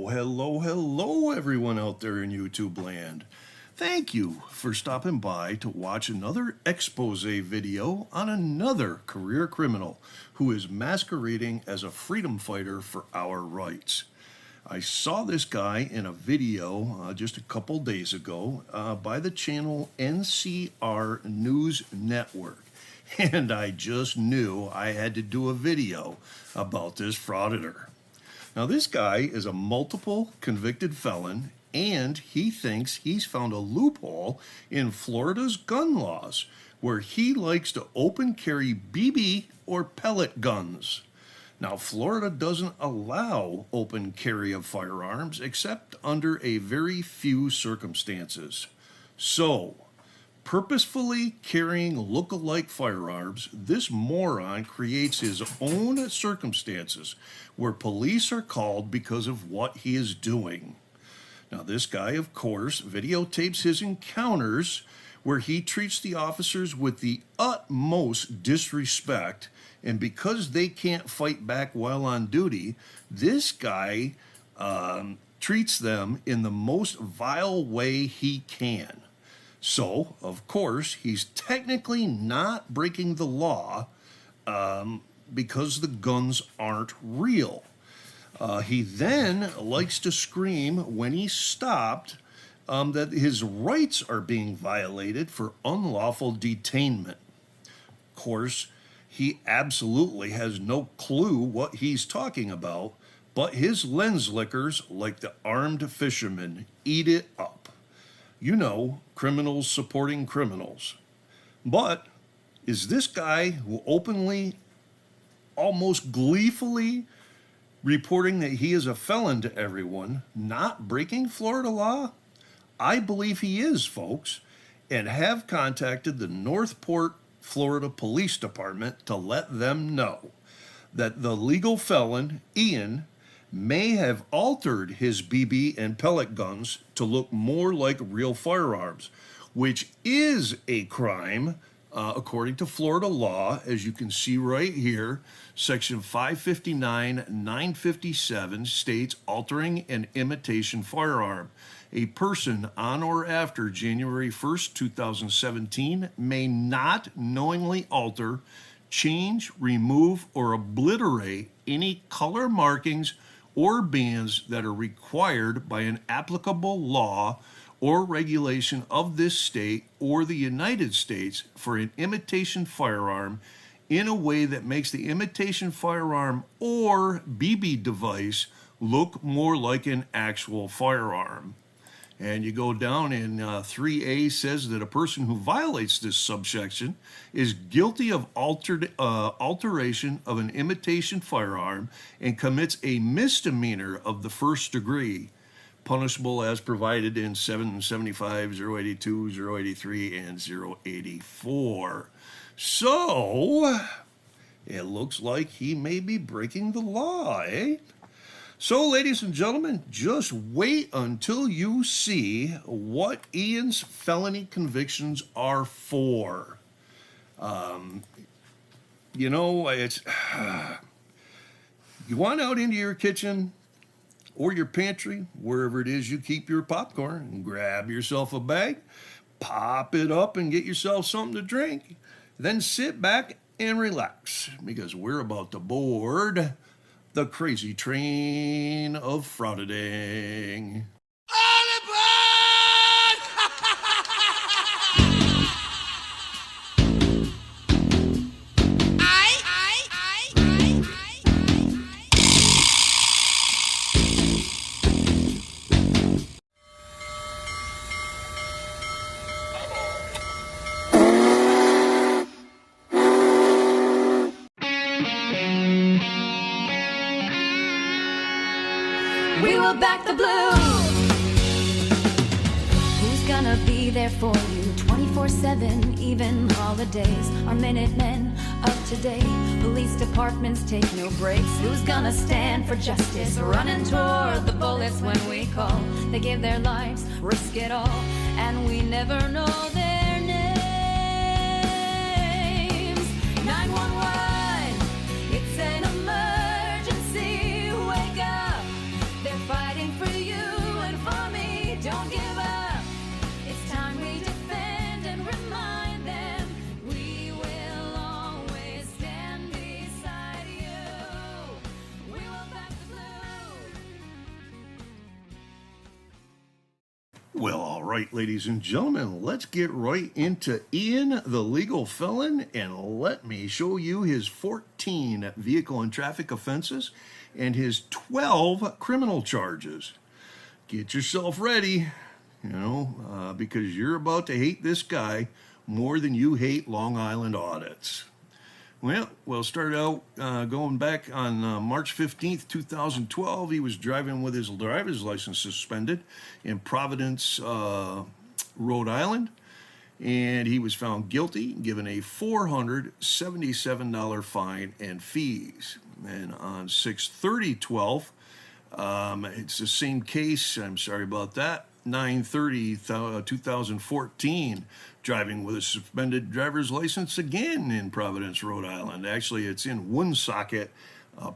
Hello, everyone out there in YouTube land. Thank you for stopping by to watch another expose video on another career criminal who is masquerading as a freedom fighter for our rights. I saw this guy in a video just a couple days ago by the channel NCR News Network, and I just knew I had to do a video about this frauditor. Now, this guy is a multiple convicted felon, and he thinks he's found a loophole in Florida's gun laws where he likes to open carry BB or pellet guns. Now, Florida doesn't allow open carry of firearms except under a very few circumstances. So, purposefully carrying look-alike firearms, this moron creates his own circumstances where police are called because of what he is doing. Now, this guy, of course, videotapes his encounters where he treats the officers with the utmost disrespect, and because they can't fight back while on duty, this guy treats them in the most vile way he can. So, of course, he's technically not breaking the law because the guns aren't real. He then likes to scream when he's stopped that his rights are being violated for unlawful detainment. Of course, he absolutely has no clue what he's talking about, but his lens lickers, like the armed fishermen, eat it up. You know, criminals supporting criminals. But is this guy who openly, almost gleefully, reporting that he is a felon to everyone, not breaking Florida law? I believe he is, folks, and have contacted the Northport, Florida Police Department to let them know that the legal felon, Ian, may have altered his BB and pellet guns to look more like real firearms, which is a crime according to Florida law, as you can see right here. Section 559-957 states altering an imitation firearm. A person on or after January 1st, 2017 may not knowingly alter, change, remove, or obliterate any color markings or bands that are required by an applicable law or regulation of this state or the United States for an imitation firearm in a way that makes the imitation firearm or BB device look more like an actual firearm. And you go down in 3A says that a person who violates this subsection is guilty of alteration of an imitation firearm and commits a misdemeanor of the first degree, punishable as provided in 775, 082, 083, and 084. So, it looks like he may be breaking the law, eh? So, ladies and gentlemen, just wait until you see what Ian's felony convictions are for. You know, it's you want out into your kitchen or your pantry, wherever it is you keep your popcorn, and grab yourself a bag, pop it up, and get yourself something to drink. Then sit back and relax, because we're about to board the crazy train of frauditing. We will back the blue. Who's gonna be there for you 24/7, even holidays? Our Minutemen up to date. Police departments take no breaks. Who's gonna stand for justice, running toward the bullets when we call? They give their lives, risk it all, and we never know their names. 911, it's an emergency. Wake up, they're fighting for right, ladies and gentlemen, let's get right into Ian, the legal felon, and let me show you his 14 vehicle and traffic offenses and his 12 criminal charges. Get yourself ready, because you're about to hate this guy more than you hate Long Island Audits. Well, we'll start out going back on March 15th, 2012. He was driving with his driver's license suspended in Providence, Rhode Island, and he was found guilty, given a $477 fine and fees. And on 6/30/12, it's the same case. I'm sorry about that. 9/30/2014, driving with a suspended driver's license again in Providence, Rhode Island. Actually, it's in Woonsocket,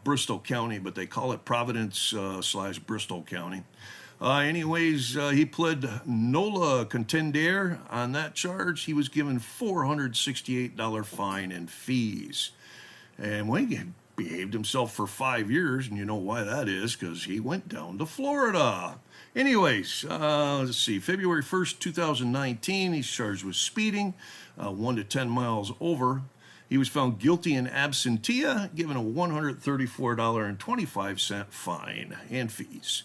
Bristol County, but they call it Providence / Bristol County. He pled nola contendere on that charge. He was given $468 fine and fees. And he behaved himself for 5 years, and you know why that is, because he went down to Florida. Anyways, let's see. February 1st, 2019, he's charged with speeding, 1 to 10 miles over. He was found guilty in absentia, given a $134.25 fine and fees.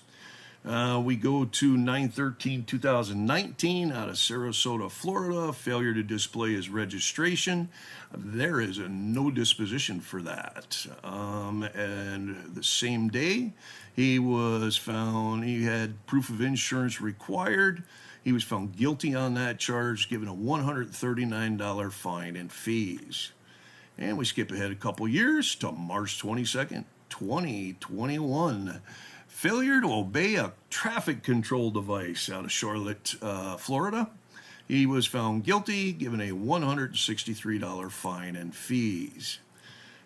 We go to 9/13/2019 out of Sarasota, Florida. Failure to display his registration. There is a no disposition for that. And the same day, he was found, he had proof of insurance required. He was found guilty on that charge, given a $139 fine and fees. And we skip ahead a couple years to March 22nd, 2021. Failure to obey a traffic control device out of Charlotte, Florida. He was found guilty, given a $163 fine and fees.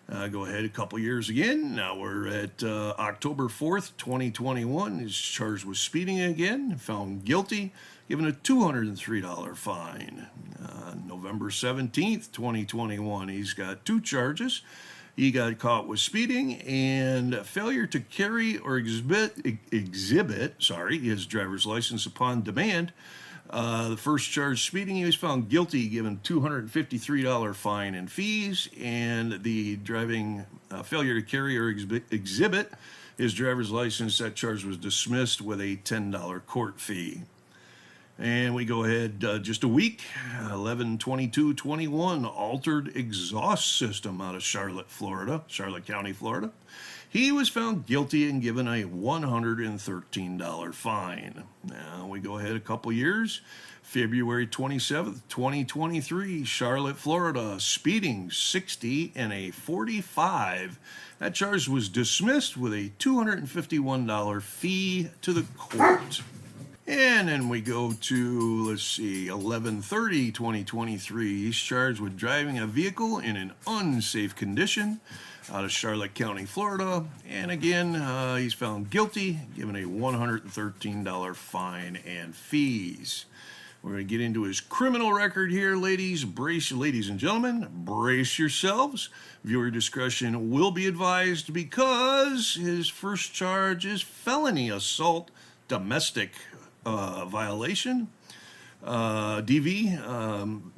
Go ahead a couple years again. Now we're at October 4th, 2021. He's charged with speeding again, found guilty, given a $203 fine. November 17th, 2021. He's got 2 charges. He got caught with speeding and failure to carry or exhibit his driver's license upon demand. The first charge, speeding, he was found guilty, given $253 fine and fees, and the driving failure to carry or exhibit his driver's license, that charge was dismissed with a $10 court fee. And we go ahead just a week, 11/22/21, altered exhaust system out of Charlotte County, Florida. He was found guilty and given a $113 fine. Now we go ahead a couple years, February 27th, 2023, Charlotte, Florida, speeding 60 and a 45. That charge was dismissed with a $251 fee to the court. And then we go to, 11/30/2023. He's charged with driving a vehicle in an unsafe condition out of Charlotte County, Florida. And again, he's found guilty, given a $113 fine and fees. We're going to get into his criminal record here, ladies and gentlemen. Brace yourselves. Viewer discretion will be advised, because his first charge is felony assault, domestic violation, DV,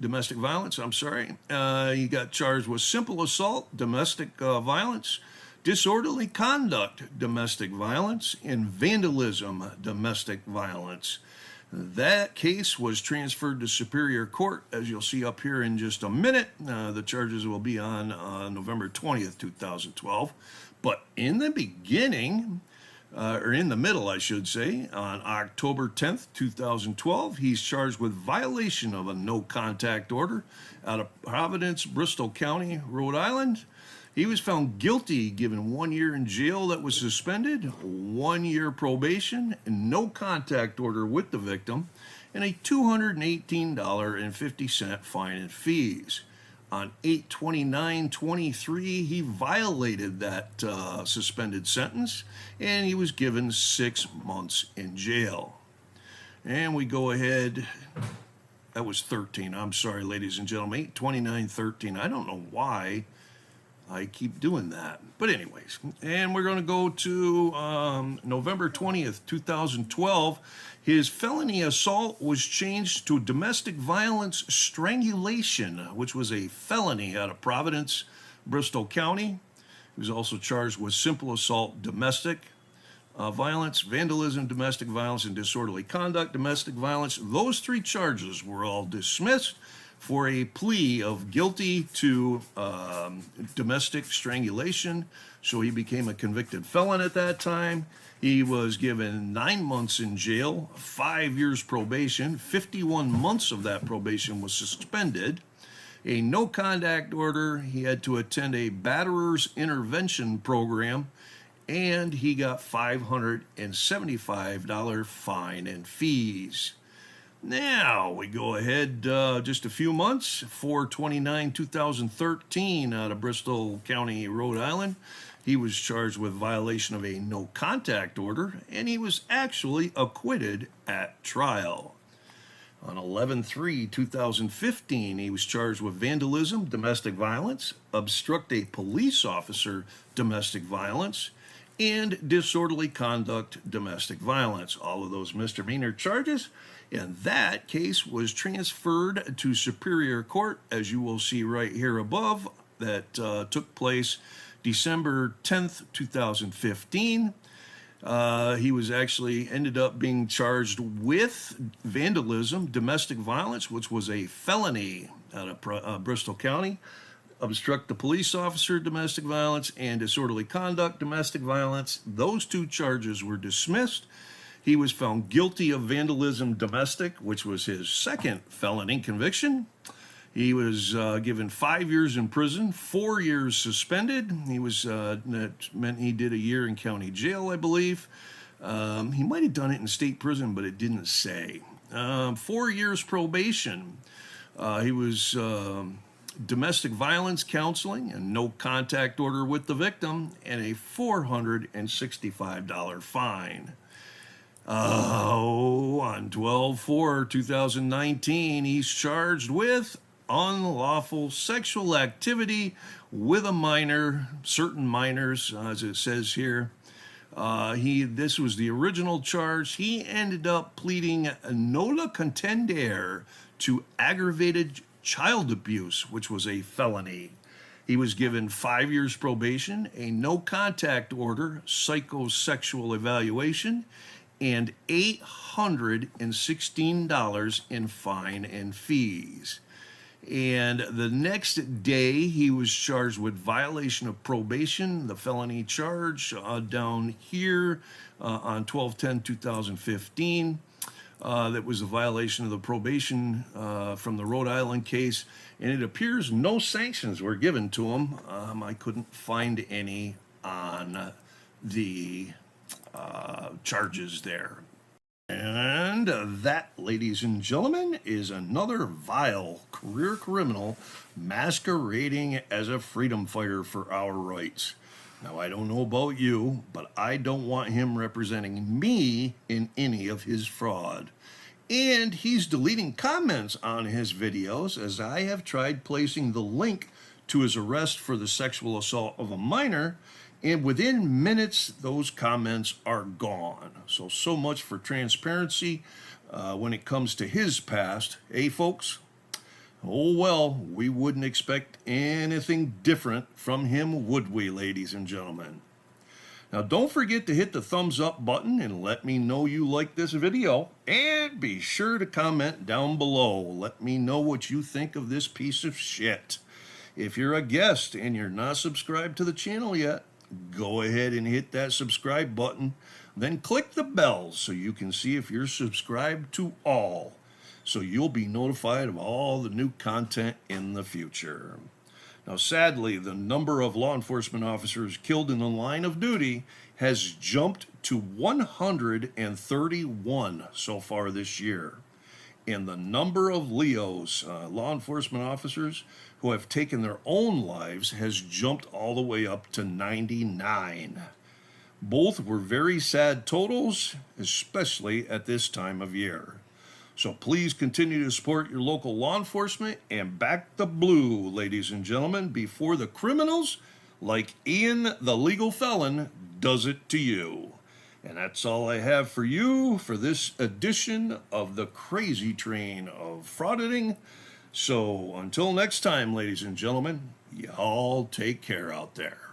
domestic violence, I'm sorry. He got charged with simple assault, domestic violence, disorderly conduct, domestic violence, and vandalism, domestic violence. That case was transferred to Superior Court, as you'll see up here in just a minute. The charges will be on November 20th, 2012. But in the beginning, or in the middle, I should say, on October 10th, 2012, he's charged with violation of a no-contact order out of Providence, Bristol County, Rhode Island. He was found guilty, given 1 year in jail that was suspended, 1 year probation, and no contact order with the victim, and a $218.50 fine and fees. On 8/29/23, he violated that suspended sentence, and he was given 6 months in jail. And we go ahead. That was 13. I'm sorry, ladies and gentlemen. 8/29/13. I don't know why I keep doing that. But anyways, and we're going to go to November 20th, 2012. His felony assault was changed to domestic violence strangulation, which was a felony out of Providence, Bristol County. He was also charged with simple assault, domestic violence, vandalism, domestic violence, and disorderly conduct, domestic violence. Those three charges were all dismissed for a plea of guilty to domestic strangulation. So he became a convicted felon at that time. He was given 9 months in jail, 5 years probation. 51 months of that probation was suspended. A no contact order. He had to attend a batterer's intervention program, and he got $575 fine and fees. Now we go ahead just a few months, 4/29/2013, out of Bristol County, Rhode Island. He was charged with violation of a no contact order, and he was actually acquitted at trial. On 11/3/2015, he was charged with vandalism, domestic violence, obstruct a police officer, domestic violence, and disorderly conduct, domestic violence. All of those misdemeanor charges. And that case was transferred to Superior Court, as you will see right here above. That took place December 10th, 2015. He was actually ended up being charged with vandalism, domestic violence, which was a felony out of Bristol County, obstruct the police officer, domestic violence, and disorderly conduct, domestic violence. Those two charges were dismissed. He was found guilty of vandalism domestic, which was his second felony conviction. He was given 5 years in prison, 4 years suspended. That meant he did a year in county jail, I believe. He might have done it in state prison, but it didn't say. 4 years probation. He was domestic violence counseling and no contact order with the victim, and a $465 fine. On 12/4/2019, he's charged with unlawful sexual activity with a minor, certain minors, as it says here. This was the original charge. He ended up pleading nota contendere to aggravated child abuse, which was a felony. He was given 5 years probation, a no contact order, psychosexual evaluation, and $816 in fine and fees. And the next day, he was charged with violation of probation, the felony charge down here on 12/10/2015. That was a violation of the probation from the Rhode Island case, and it appears no sanctions were given to him. I couldn't find any on the charges there. And that, ladies and gentlemen, is another vile career criminal masquerading as a freedom fighter for our rights. Now, I don't know about you, but I don't want him representing me in any of his fraud. And he's deleting comments on his videos, as I have tried placing the link to his arrest for the sexual assault of a minor, and within minutes, those comments are gone. So much for transparency when it comes to his past. Hey, folks? Oh, well, we wouldn't expect anything different from him, would we, ladies and gentlemen? Now, don't forget to hit the thumbs up button and let me know you like this video. And be sure to comment down below. Let me know what you think of this piece of shit. If you're a guest and you're not subscribed to the channel yet, go ahead and hit that subscribe button. Then click the bell so you can see if you're subscribed to all, so you'll be notified of all the new content in the future. Now, sadly, the number of law enforcement officers killed in the line of duty has jumped to 131 so far this year. And the number of LEOs, law enforcement officers, who have taken their own lives has jumped all the way up to 99. Both were very sad totals, especially at this time of year. So please continue to support your local law enforcement and back the blue, ladies and gentlemen, before the criminals like Ian the Legal Felon does it to you. And that's all I have for you for this edition of the Crazy Train of Frauditing. So until next time, ladies and gentlemen, y'all take care out there.